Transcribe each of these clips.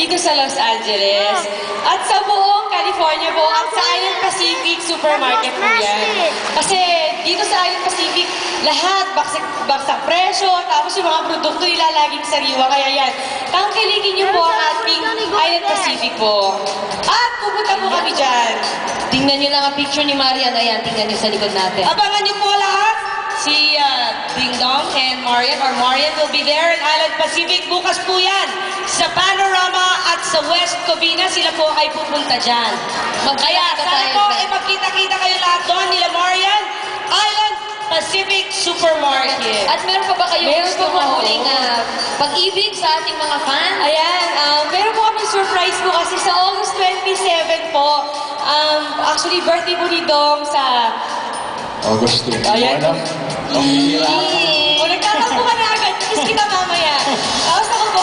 dito sa Los Angeles. At sa buong California po, at sa Island Pacific Supermarket po yan. Kasi dito sa Island Pacific, lahat baksak presyo, tapos yung mga produkto nila laging sariwa. Kaya yan, tangkilikin niyo po ang ating Island Pacific po. At pupunta po kami dyan. Tingnan nyo lang ang picture ni Marian. Ayan, tingnan nyo sa likod natin. Abangan niyo po lahat. Si Ding Dong and Marian will be there in Island Pacific. Bukas po yan sa Panorama at sa West Covina. Sila po ay pupunta dyan. Kaya sana po, magkita-kita kayo lahat doon nila Marian, Island Pacific Supermarket. At meron pa ba kayong gusto mahuling pag-ibig sa ating mga fans? Ayan, meron po kami surprise po kasi sa August 27 po. Actually, birthday po ni Dong sa August 21. Ayan. Ang O, nagtatampo ka na agad. Kiss kita mamaya. Tapos ako po,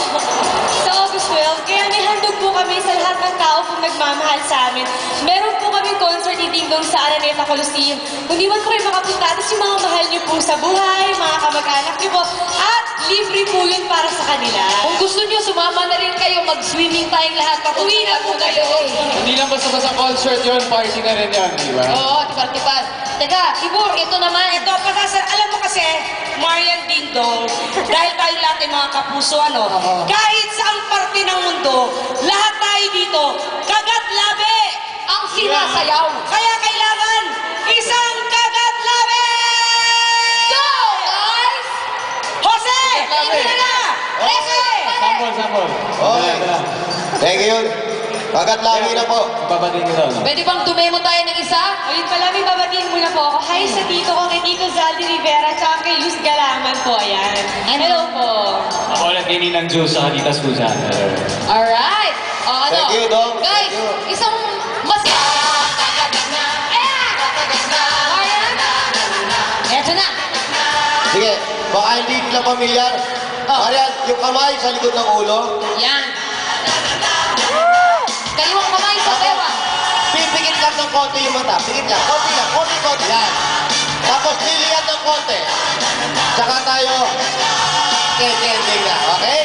sa August 12, kaya may handog po kami sa lahat ng tao kung nagmamahal sa amin. Meron po kami concert ni Ding Dong sa Araneta Coliseum. Kung di man po kayo makapunta, tapos yung mga mahal niyo po sa buhay, mga kamag-anak niyo po, at libre po yun para sa kanila. Kung gusto nyo, sumama na rin kayo. Mag-swimming tayong lahat. Uwi na po kayo. Hindi lang basta-basta concert yun, party na rin yan, di ba? Oo, tipar-tipar. Teka, Ibor, ito naman. Ito, alam mo kasi, Marian Ding Dong, dahil tayo lahat ay mga kapuso, kahit saang parte ng mundo, lahat tayo dito, kagat labi! Ang sinasayaw. Kaya kailangan isang kagat labi! Go, guys! Jose! Labi! Hindi na! Jose! Sample. Okay. Thank you. Kagat labi na po. Babatiin ko daw, no? Pwede bang dumemo tayo ng isa? Ayun pala, may babatiin muna po ako. Hi sa tito ko, kay Tito Zaldi Rivera, tsaka kay Luz Galaman po, ayan. Hello po. Ako lang kini ng Diyos sa Tita Susan. Alright. O, ano? Thank you, Dong. Guys, Thank you. isang mas... Ayan! Marian? Eto na. Sige, baka hindi nila pamilyar. Marian, yung kamay sa likod ng ulo. Yan. Kaliwang kamay sa pera. Pipikit lang ng konti yung mata. Pikit lang. Konti lang. Konti. Yan. Tapos lilihan ng konti. Saka tayo kekending na. Okay?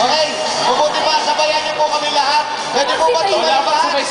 Okay? Mabuti pa, sabayan niyo po kami lahat. Pwede po ba tumalaban?